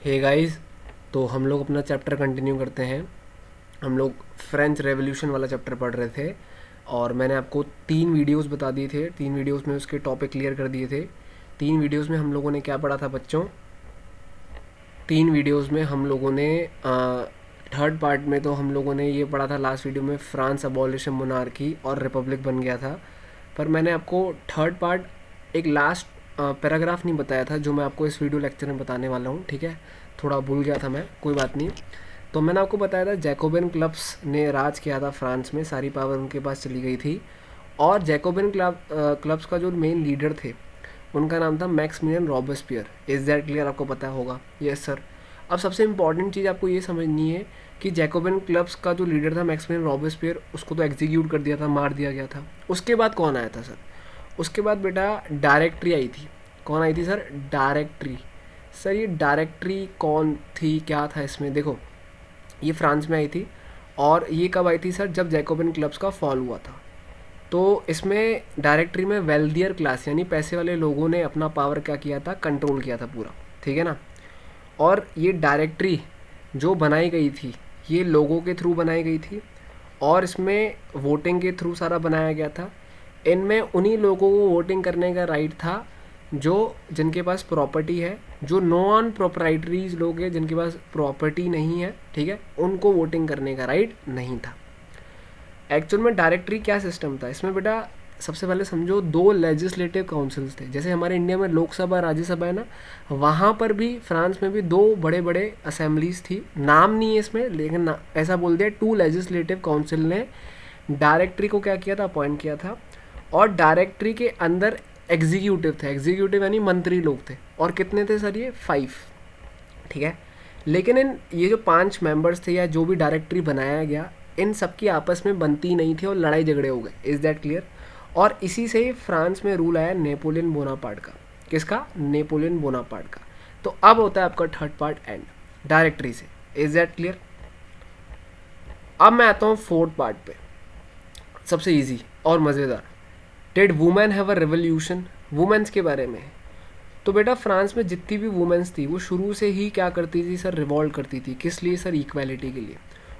Hey guys, तो हम लोग अपना चैप्टर कंटिन्यू करते हैं। हम लोग फ्रेंच रेवोल्यूशन वाला चैप्टर पढ़ रहे थे और मैंने आपको 3 वीडियोस बता दिए थे। 3 वीडियोस में उसके टॉपिक क्लियर कर दिए थे। 3 वीडियोस में हम लोगों ने क्या पढ़ा था बच्चों? 3 वीडियोस में हम लोगों ने थर्ड पार्ट में तो हम लोगों ने ये पढ़ा था। लास्ट वीडियो में फ्रांस अबॉलिशन मोनार्की और रिपब्लिक बन गया था। पर मैंने आपको थर्ड पार्ट एक लास्ट पैराग्राफ नहीं बताया था, जो मैं आपको इस वीडियो लेक्चर में बताने वाला हूँ। ठीक है, थोड़ा भूल गया था मैं, कोई बात नहीं। तो मैंने आपको बताया था जैकोबिन क्लब्स ने राज किया था फ्रांस में, सारी पावर उनके पास चली गई थी। और जैकोबिन क्लब्स का जो मेन लीडर थे उनका नाम था Maximilian Robespierre. Is that clear? आपको पता होगा। Yes sir. अब सबसे इम्पॉर्टेंट चीज़ आपको ये समझनी है कि जैकोबिन क्लब्स का जो लीडर था मैक्समिलियन रॉबेस्पियर, उसको तो एग्जीक्यूट कर दिया था, मार दिया गया था। उसके बाद कौन आया था सर? उसके बाद बेटा डायरेक्टरी आई थी। कौन आई थी सर? डायरेक्टरी। सर ये डायरेक्टरी कौन थी, क्या था इसमें? देखो, ये फ्रांस में आई थी और ये कब आई थी सर? जब जैकोबिन क्लब्स का फॉल हुआ था। तो इसमें डायरेक्टरी में वेल्दियर क्लास यानी पैसे वाले लोगों ने अपना पावर क्या किया था? कंट्रोल किया था पूरा। ठीक है ना। और ये डायरेक्टरी जो बनाई गई थी, ये लोगों के थ्रू बनाई गई थी और इसमें वोटिंग के थ्रू सारा बनाया गया था। इनमें उन्हीं लोगों को वोटिंग करने का राइट था जो जिनके पास प्रॉपर्टी है। जो नॉन प्रोप्राइटरीज लोग हैं, जिनके पास प्रॉपर्टी नहीं है, ठीक है, उनको वोटिंग करने का राइट नहीं था। एक्चुअल में डायरेक्टरी क्या सिस्टम था इसमें बेटा? सबसे पहले समझो, 2 लेजिस्लेटिव काउंसिल्स थे। जैसे हमारे इंडिया में लोकसभा राज्यसभा है ना, वहाँ पर भी फ्रांस में भी 2 बड़े बड़े असेंबलीज थी। नाम नहीं है इसमें, लेकिन ऐसा बोल दिया 2 लेजिस्लेटिव काउंसिल ने डायरेक्टरी को क्या किया था? अपॉइंट किया था। और डायरेक्टरी के अंदर एग्जीक्यूटिव थे। एग्जीक्यूटिव यानी मंत्री लोग थे। और कितने थे सर? ये 5। ठीक है। लेकिन इन ये जो 5 मेंबर्स थे या जो भी डायरेक्टरी बनाया गया, इन सबकी आपस में बनती नहीं थी और लड़ाई झगड़े हो गए। Is that clear? और इसी से ही फ्रांस में रूल आया नेपोलियन बोनापार्ट का। किसका? नेपोलियन बोनापार्ट का। तो अब होता है आपका थर्ड पार्ट एंड डायरेक्टरी से। Is that clear? अब मैं आता हूँ फोर्थ पार्ट पे, सबसे इजी और मज़ेदार। Did women have a revolution? Women's के बारे में। तो बेटा फ्रांस में जितनी भी वुमेन्स थी वो शुरू से ही क्या करती थी सर? रिवॉल्ट करती थी। किस लिए सर? इक्वालिटी के लिए।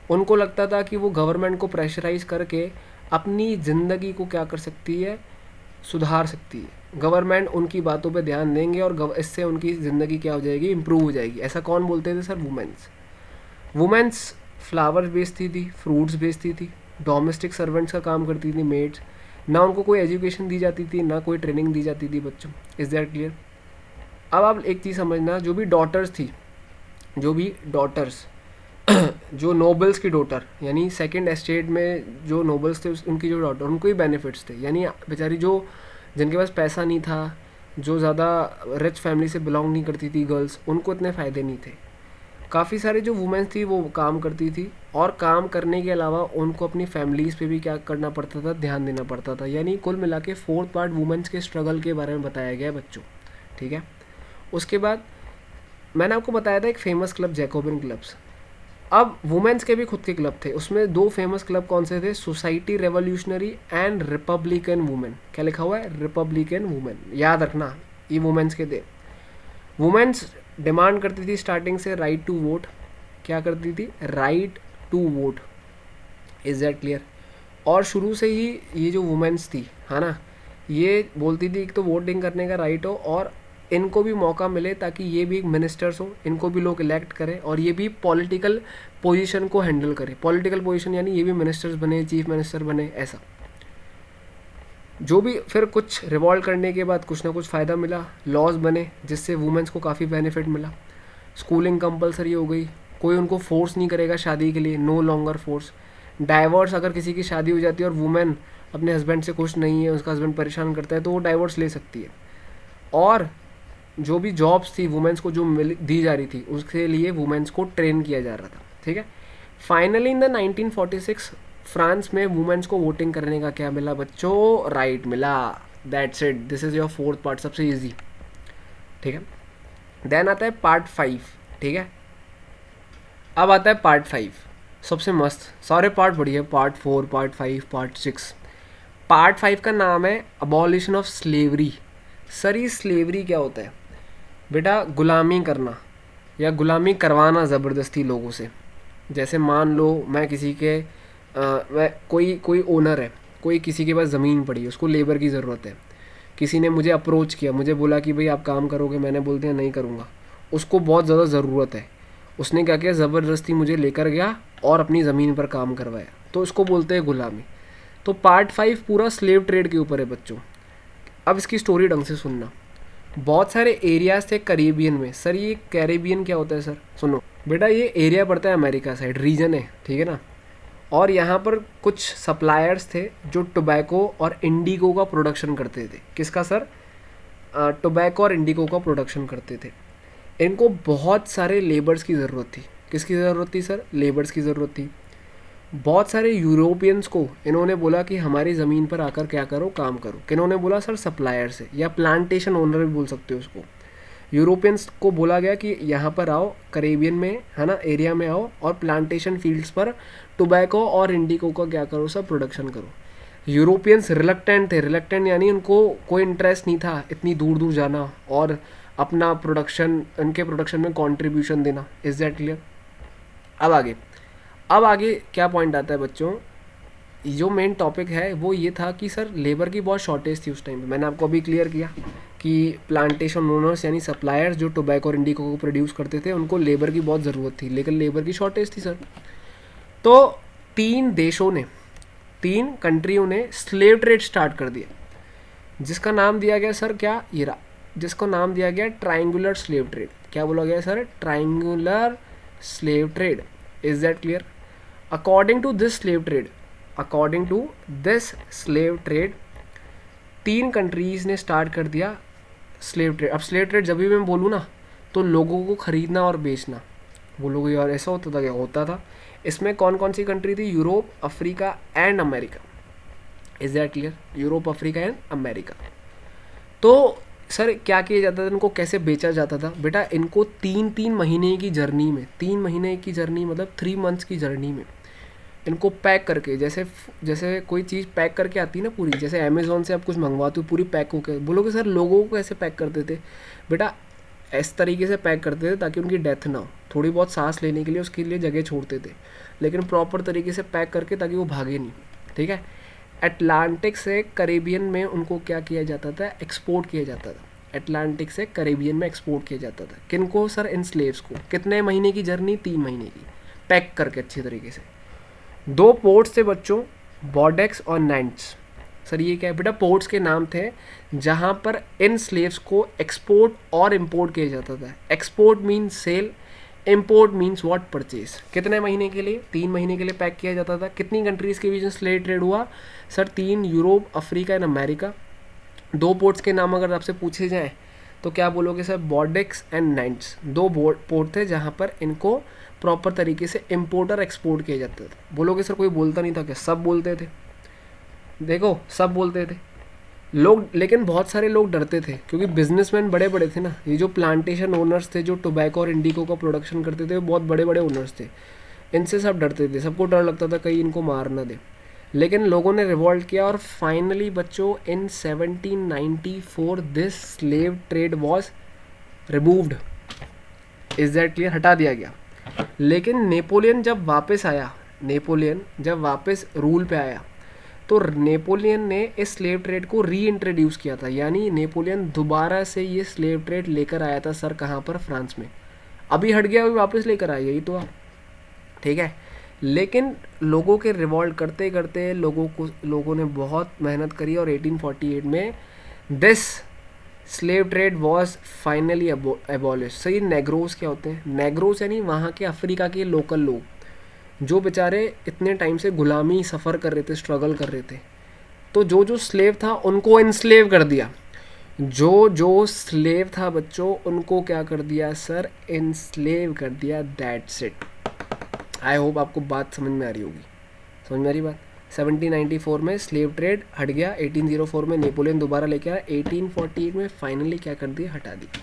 उनको लगता था कि वो गवर्नमेंट को प्रेशराइज करके अपनी ज़िंदगी को क्या कर सकती है? सुधार सकती है। गवर्नमेंट उनकी बातों पे ध्यान देंगे और इससे उनकी ज़िंदगी क्या हो जाएगी? इम्प्रूव हो जाएगी। ऐसा कौन बोलते थे सर? वुमेन्स। वुमेन्स फ्लावर्स बेचती थी, फ्रूट्स बेचती थी, डोमेस्टिक सर्वेंट्स का काम करती थी, मेड्स। ना उनको कोई एजुकेशन दी जाती थी, ना कोई ट्रेनिंग दी जाती थी बच्चों। Is that clear? अब आप एक चीज़ समझना, जो भी डॉटर्स थी, जो भी डॉटर्स जो नोबल्स की डॉटर यानी सेकंड एस्टेट में जो नोबल्स थे उनकी जो डॉटर, उनको ही बेनिफिट्स थे। यानी बेचारी जो जिनके पास पैसा नहीं था, जो ज़्यादा रिच फैमिली से बिलोंग नहीं करती थी गर्ल्स, उनको इतने फ़ायदे नहीं थे। काफ़ी सारे जो वुमेन्स थी वो काम करती थी और काम करने के अलावा उनको अपनी फैमिलीज़ पे भी क्या करना पड़ता था? ध्यान देना पड़ता था। यानी कुल मिला के फोर्थ पार्ट वुमेन्स के स्ट्रगल के बारे में बताया गया है बच्चों। ठीक है। उसके बाद मैंने आपको बताया था एक फेमस क्लब जैकोबिन क्लब्स। अब वुमेन्स के भी खुद के क्लब थे। उसमें 2 फेमस क्लब कौन से थे? Society revolutionary and Republican women. क्या लिखा हुआ है? Republican women. याद रखना, ये वुमेन्स के थे। वुमेन्स डिमांड करती थी स्टार्टिंग से राइट टू वोट। क्या करती थी? Right to vote. Is that clear? और शुरू से ही ये जो वुमेन्स थी, है ना, ये बोलती थी एक तो वोटिंग करने का राइट हो और इनको भी मौका मिले ताकि ये भी एक मिनिस्टर्स हो, इनको भी लोग इलेक्ट करें और ये भी पॉलिटिकल पोजीशन को हैंडल करें। पॉलिटिकल पोजीशन यानी ये भी मिनिस्टर्स बने, चीफ मिनिस्टर बने, ऐसा। जो भी फिर कुछ रिवॉल्ट करने के बाद कुछ ना कुछ फ़ायदा मिला, लॉज बने जिससे वुमेन्स को काफ़ी बेनिफिट मिला। स्कूलिंग कंपलसरी हो गई, कोई उनको फोर्स नहीं करेगा शादी के लिए, नो लॉन्गर फोर्स। डाइवोर्स, अगर किसी की शादी हो जाती है और वुमेन अपने हस्बैंड से खुश नहीं है, उसका हस्बैंड परेशान करता है, तो वो डाइवोर्स ले सकती है। और जो भी जॉब्स थी वुमेन्स को जो दी जा रही थी, उसके लिए वुमेन्स को ट्रेन किया जा रहा था। ठीक है। फाइनली इन द 1946 फ्रांस में वुमेन्स को वोटिंग करने का क्या मिला बच्चों? राइट मिला। That's it, this is your fourth part, सबसे इजी। ठीक है। देन आता है पार्ट 5। ठीक है। अब आता है पार्ट 5, सबसे मस्त। सारे पार्ट बढ़िया, पार्ट 4, पार्ट 5, पार्ट 6। पार्ट 5 का नाम है अबॉलिशन ऑफ स्लेवरी। सर ये स्लेवरी क्या होता है बेटा? गुलामी करना। या गुलामी करवाना ज़बरदस्ती लोगों से। जैसे मान लो मैं किसी के मैं कोई ओनर है, कोई किसी के पास ज़मीन पड़ी है, उसको लेबर की ज़रूरत है, किसी ने मुझे अप्रोच किया, मुझे बोला कि भाई आप काम करोगे, मैंने बोल दिया नहीं करूँगा, उसको बहुत ज़्यादा ज़रूरत है, उसने क्या किया, ज़बरदस्ती मुझे लेकर गया और अपनी ज़मीन पर काम करवाया, तो उसको बोलते हैं गुलामी। तो पार्ट 5 पूरा स्लेव ट्रेड के ऊपर है बच्चों। अब इसकी स्टोरी ढंग से सुनना। बहुत सारे एरियाज थे कैरेबियन में। सर ये कैरेबियन क्या होता है सर? सुनो बेटा, ये एरिया पड़ता है अमेरिका साइड, रीजन है, ठीक है ना। और यहाँ पर कुछ सप्लायर्स थे जो टोबैको और इंडिगो का प्रोडक्शन करते थे। किसका सर? टोबैको और इंडिगो का प्रोडक्शन करते थे। इनको बहुत सारे लेबर्स की ज़रूरत थी। किसकी ज़रूरत थी सर? लेबर्स की ज़रूरत थी। बहुत सारे यूरोपियंस को इन्होंने बोला कि हमारी ज़मीन पर आकर क्या करो, काम करो। किन्होंने बोला सर? सप्लायर से, या प्लांटेशन ओनर भी बोल सकते हो उसको। यूरोपियंस को बोला गया कि यहाँ पर आओ, कैरेबियन में है ना एरिया में आओ, और प्लांटेशन फील्ड्स पर टोबैको और इंडिगो का क्या करो, सब प्रोडक्शन करो। यूरोपियंस रिलक्टेंट थे। रिलक्टेंट यानी उनको कोई इंटरेस्ट नहीं था इतनी दूर दूर जाना और अपना प्रोडक्शन, उनके प्रोडक्शन में कंट्रीब्यूशन देना। Is that clear? अब आगे क्या पॉइंट आता है बच्चों? जो मेन टॉपिक है वो ये था कि सर लेबर की बहुत शॉर्टेज थी उस टाइम पे। मैंने आपको अभी क्लियर किया कि प्लांटेशन ओनर्स यानी सप्लायर्स जो टोबैको और इंडिगो को प्रोड्यूस करते थे, उनको लेबर की बहुत ज़रूरत थी, लेकिन लेबर की शॉर्टेज थी सर। तो 3 कंट्रियों ने स्लेव ट्रेड स्टार्ट कर दिया, जिसका नाम दिया गया सर क्या? ये जिसको नाम दिया गया ट्रायंगुलर स्लेव ट्रेड। क्या बोला गया sir? Triangular slave trade. Is that clear? According to this slave trade 3 countries ने स्टार्ट कर दिया स्लेव ट्रेड। अब स्लेव ट्रेड जब भी मैं बोलूँ ना, तो लोगों को ख़रीदना और बेचना। बोलोगे यार ऐसा होता था क्या? होता था। इसमें कौन कौन सी कंट्री थी? Europe, Africa and America. Is that clear? Europe, Africa and America. तो सर क्या किया जाता था, इनको कैसे बेचा जाता था? बेटा इनको 3 महीने की जर्नी में, 3 महीने की जर्नी मतलब 3 मंथ्स की जर्नी में इनको पैक करके, जैसे कोई चीज़ पैक करके आती है ना पूरी, जैसे अमेज़ॉन से आप कुछ मंगवाते हो पूरी पैक होकर। बोलोगे सर लोगों को कैसे पैक करते थे? बेटा इस तरीके से पैक करते थे ताकि उनकी डेथ ना हो, थोड़ी बहुत सांस लेने के लिए उसके लिए जगह छोड़ते थे, लेकिन प्रॉपर तरीके से पैक करके ताकि वो भागे नहीं, ठीक है। अटलांटिक से कैरेबियन में उनको क्या किया जाता था? एक्सपोर्ट किया जाता था। अटलांटिक से कैरेबियन में एक्सपोर्ट किया जाता था। किनको सर? इन स्लेव्स को। कितने महीने की जर्नी? 3 महीने की, पैक करके अच्छी तरीके से। 2 पोर्ट्स थे बच्चों, बॉर्डेक्स और नैंट्स। सर ये क्या है? बेटा पोर्ट्स के नाम थे जहाँ पर इन स्लेव्स को एक्सपोर्ट और इम्पोर्ट किया जाता था। Export means sale, import means what? Purchase. कितने महीने के लिए? 3 महीने के लिए पैक किया जाता था। कितनी कंट्रीज़ के बीच में स्लेव ट्रेड हुआ सर? 3, Europe, Africa and America. 2 ports के नाम अगर आपसे पूछे जाएँ तो क्या बोलोगे सर? Bordeaux and Nantes. 2 पोर्ट थे जहाँ पर इनको प्रॉपर तरीके से इम्पोर्ट और एक्सपोर्ट किया जाता था। बोलोगे सर कोई बोलता नहीं था क्या? सब बोलते थे। देखो सब बोलते थे लोग, लेकिन बहुत सारे लोग डरते थे क्योंकि बिजनेसमैन बड़े बड़े थे ना। ये जो प्लांटेशन ओनर्स थे जो टोबैको और इंडिगो का प्रोडक्शन करते थे, वो बहुत बड़े बड़े ओनर्स थे। इनसे सब डरते थे, सबको डर लगता था कहीं इनको मार ना दे। लेकिन लोगों ने रिवॉल्ट किया और फाइनली बच्चों इन 1794 this slave trade was removed. Is that clear? हटा दिया गया। लेकिन नेपोलियन जब वापस रूल पे आया तो नेपोलियन ने इस स्लेव ट्रेड को री इंट्रोड्यूस किया था। यानी नेपोलियन दोबारा से ये स्लेव ट्रेड लेकर आया था सर। कहाँ पर? फ्रांस में। अभी हट गया, अभी वापस लेकर आया, यही तो, ठीक है। लेकिन लोगों के रिवॉल्ट करते करते लोगों ने बहुत मेहनत करी और 1848 में this slave trade was finally abolish. Sir ये नेग्रोस क्या होते हैं? नेग्रोस यानी वहाँ के अफ्रीका के लोकल लोग जो बेचारे इतने टाइम से गुलामी सफ़र कर रहे थे, स्ट्रगल कर रहे थे। तो जो स्लेव था उनको इनस्लेव कर दिया। जो स्लेव था बच्चों उनको क्या कर दिया सर? इनस्लेव कर दिया। That's it. आई होप आपको बात समझ में आ रही होगी। समझ में आ रही बात? 1794 में स्लेव ट्रेड हट गया, 1804 में नेपोलियन दोबारा लेके आया, 1848 में फाइनली क्या कर दिया? हटा दिया।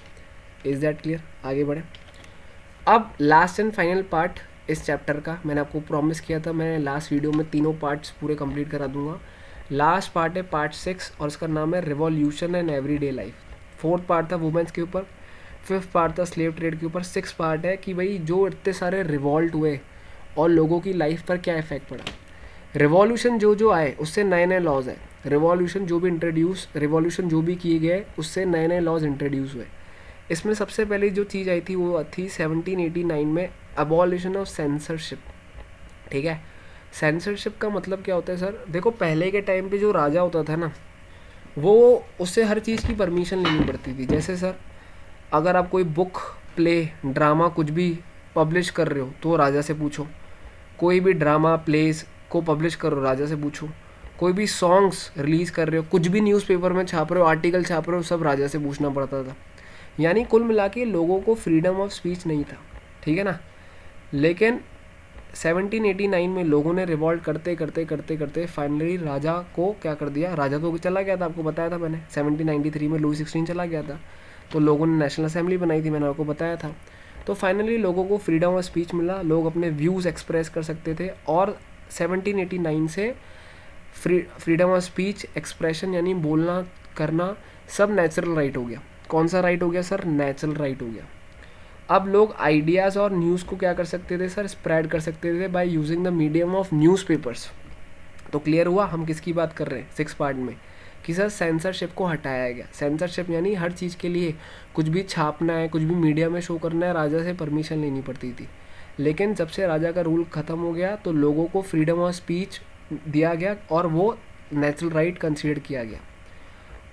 Is that clear? आगे बढ़े। अब लास्ट एंड फाइनल पार्ट इस चैप्टर का मैंने आपको प्रॉमिस किया था, मैं लास्ट वीडियो में 3 पार्ट्स पूरे कंप्लीट करा दूंगा। लास्ट पार्ट है पार्ट 6 और इसका नाम है revolution and everyday life. 4th part था वुमेन्स के ऊपर, 5th पार्ट था स्लेव ट्रेड के ऊपर, 6th पार्ट है कि भाई जो इतने सारे रिवॉल्ट हुए और लोगों की लाइफ पर क्या इफेक्ट पड़ा। रिवॉल्यूशन जो जो आए उससे नए नए लॉज आए, रिवॉल्यूशन जो भी किए गए उससे नए नए लॉज इंट्रोड्यूस हुए। इसमें सबसे पहले जो चीज़ आई थी वो थी 1789 में अबॉलिशन ऑफ सेंसरशिप। ठीक है, सेंसरशिप का मतलब क्या होता है सर? देखो पहले के टाइम पे जो राजा होता था ना, वो उससे हर चीज़ की परमिशन लेनी पड़ती थी। जैसे सर अगर आप कोई बुक, प्ले, ड्रामा कुछ भी पब्लिश कर रहे हो तो राजा से पूछो, कोई भी ड्रामा प्लेस को पब्लिश करो राजा से पूछो, कोई भी सॉन्ग्स रिलीज़ कर रहे हो, कुछ भी न्यूज़पेपर में छाप रहे हो, आर्टिकल छाप रहे हो, सब राजा से पूछना पड़ता था। यानी कुल मिला के लोगों को फ्रीडम ऑफ स्पीच नहीं था, ठीक है ना। लेकिन 1789 में लोगों ने रिवॉल्ट करते करते करते करते फाइनली राजा को क्या कर दिया, राजा तो चला गया था, आपको बताया था मैंने, 1793 में लुई 16 चला गया था, तो लोगों ने नेशनल असेंबली बनाई थी, मैंने आपको बताया था। तो फाइनली लोगों को फ्रीडम ऑफ स्पीच मिला, लोग अपने व्यूज़ एक्सप्रेस कर सकते थे, और 1789 से फ्रीडम ऑफ स्पीच, एक्सप्रेशन यानी बोलना करना सब नेचुरल राइट हो गया। कौन सा राइट हो गया सर? नेचुरल राइट हो गया। अब लोग आइडियाज़ और न्यूज़ को क्या कर सकते थे सर? स्प्रेड कर सकते थे by using the medium of newspapers. तो क्लियर हुआ हम किसकी बात कर रहे हैं 6 पार्ट में, कि सर सेंसरशिप को हटाया गया। सेंसरशिप यानी हर चीज़ के लिए कुछ भी छापना है, कुछ भी मीडिया में शो करना है, राजा से परमिशन लेनी पड़ती थी। लेकिन जब से राजा का रूल ख़त्म हो गया तो लोगों को फ्रीडम ऑफ स्पीच दिया गया और वो नेचुरल राइट कंसीडर किया गया।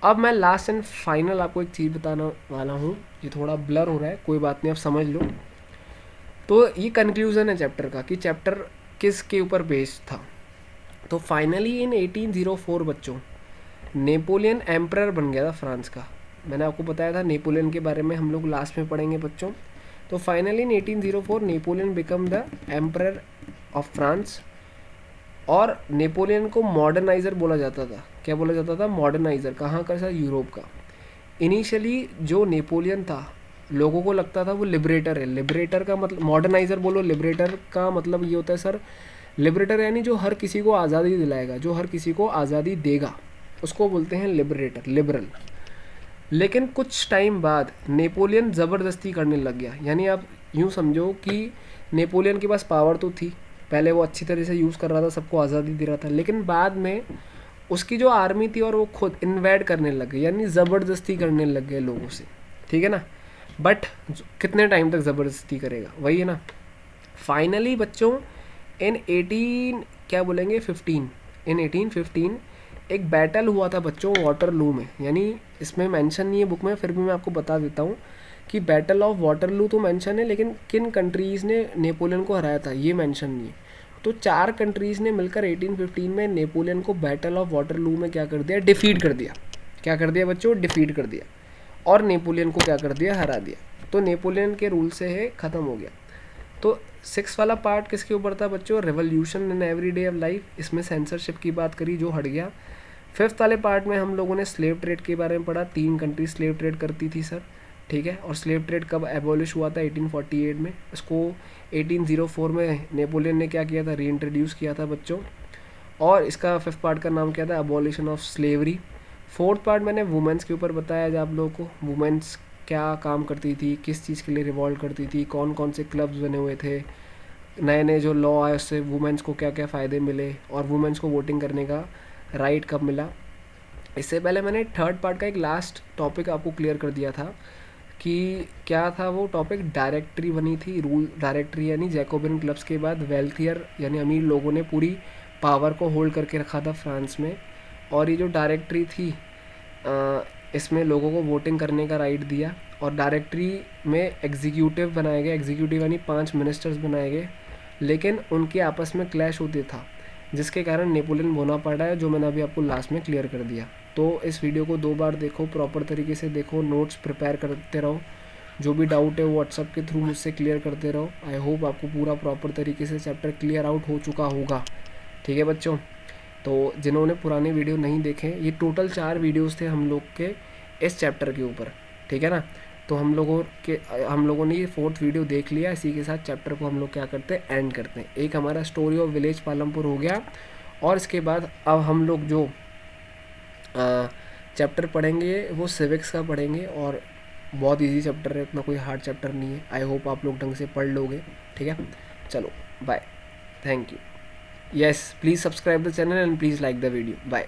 अब मैं लास्ट एंड फाइनल आपको एक चीज़ बताने वाला हूँ, ये थोड़ा ब्लर हो रहा है, कोई बात नहीं, आप समझ लो। तो ये कंक्लूज़न है चैप्टर का कि चैप्टर किस के ऊपर बेस्ड था। तो फाइनली इन 1804 बच्चों नेपोलियन एम्परर बन गया था फ्रांस का। मैंने आपको बताया था नेपोलियन के बारे में हम लोग लास्ट में पढ़ेंगे बच्चों। तो finally in 1804 Napoleon become the emperor of France, और नेपोलियन को मॉडर्नाइज़र बोला जाता था। क्या बोला जाता था? मॉडर्नाइज़र। कहाँ का सर? यूरोप का। इनिशियली जो नेपोलियन था लोगों को लगता था वो लिबरेटर है। लिबरेटर का मतलब, मॉडर्नाइज़र बोलो, लिबरेटर का मतलब ये होता है सर, लिबरेटर यानी जो हर किसी को आज़ादी दिलाएगा, जो हर किसी को आज़ादी देगा, उसको बोलते हैं लिबरेटर, लिबरल। लेकिन कुछ टाइम बाद नेपोलियन ज़बरदस्ती करने लग गया। यानी आप यूँ समझो कि नेपोलियन के पास पावर तो थी, पहले वो अच्छी तरह से यूज़ कर रहा था, सबको आज़ादी दे रहा था, लेकिन बाद में उसकी जो आर्मी थी और वो खुद इन्वेड करने लग गए, यानी ज़बरदस्ती करने लग गए लोगों से, ठीक है ना। बट कितने टाइम तक ज़बरदस्ती करेगा, वही है ना। फाइनली बच्चों इन 1815 एक बैटल हुआ था बच्चों वाटरलू में। यानी इसमें मेंशन नहीं है बुक में, फिर भी मैं आपको बता देता हूँ कि बैटल ऑफ वाटरलू तो मेंशन है, लेकिन किन कंट्रीज़ ने नेपोलियन को हराया था ये मेंशन नहीं है। तो 4 कंट्रीज़ ने मिलकर 1815 में नेपोलियन को बैटल ऑफ वाटरलू में क्या कर दिया? डिफीट कर दिया। क्या कर दिया बच्चों? डिफीट कर दिया, और नेपोलियन को क्या कर दिया? हरा दिया। तो नेपोलियन के रूल से है ख़त्म हो गया। तो 6 वाला पार्ट किसके ऊपर था बच्चों? Revolution in every day of life. इसमें सेंसरशिप की बात करी जो हट गया। 5th वाले पार्ट में हम लोगों ने स्लेव ट्रेड के बारे में पढ़ा। 3 कंट्री स्लेव ट्रेड करती थी सर, ठीक है। और स्लेव ट्रेड कब एबॉलिश हुआ था? 1848 में। इसको 1804 में नेपोलियन ने क्या किया था? री इंट्रोड्यूस किया था बच्चों। और इसका 5th पार्ट का नाम क्या था? Abolition of slavery. 4th part मैंने वुमेंस के ऊपर बताया जब आप लोगों को, वुमेंस क्या काम करती थी, किस चीज़ के लिए रिवॉल्ट करती थी, कौन कौन से क्लब्स बने हुए थे, नए नए जो लॉ आए उससे वुमेंस को क्या क्या फ़ायदे मिले, और वुमेंस को वोटिंग करने का राइट कब मिला। इससे पहले मैंने 3rd पार्ट का एक लास्ट टॉपिक आपको क्लियर कर दिया था कि क्या था वो टॉपिक? डायरेक्टरी बनी थी, रूल डायरेक्टरी, यानी जैकोबिन क्लब्स के बाद वेल्थियर यानी अमीर लोगों ने पूरी पावर को होल्ड करके रखा था फ्रांस में। और ये जो डायरेक्टरी थी इसमें लोगों को वोटिंग करने का राइट दिया, और डायरेक्टरी में एग्जीक्यूटिव बनाए गए। एग्जीक्यूटिव यानी 5 मिनिस्टर्स बनाए गए, लेकिन उनके आपस में क्लैश होते था, जिसके कारण नेपोलियन बोनापार्ट आया, जो मैंने अभी आपको लास्ट में क्लियर कर दिया। तो इस वीडियो को 2 बार देखो, प्रॉपर तरीके से देखो, नोट्स प्रिपेयर करते रहो, जो भी डाउट है वो व्हाट्सअप के थ्रू मुझसे क्लियर करते रहो। आई होप आपको पूरा प्रॉपर तरीके से चैप्टर क्लियर आउट हो चुका होगा, ठीक है बच्चों। तो जिन्होंने पुराने वीडियो नहीं देखे, ये टोटल 4 वीडियोस थे हम लोग के इस चैप्टर के ऊपर, ठीक है ना। तो हम लोगों ने ये 4th वीडियो देख लिया। इसी के साथ चैप्टर को हम लोग क्या करते हैं? एंड करते हैं। एक हमारा स्टोरी ऑफ विलेज पालमपुर हो गया, और इसके बाद अब हम लोग जो चैप्टर पढ़ेंगे वो सिविक्स का पढ़ेंगे, और बहुत इजी चैप्टर है, इतना कोई हार्ड चैप्टर नहीं है। आई होप आप लोग ढंग से पढ़ लोगे, ठीक है। चलो bye, thank you. Yes, please subscribe the channel and please like the video. Bye.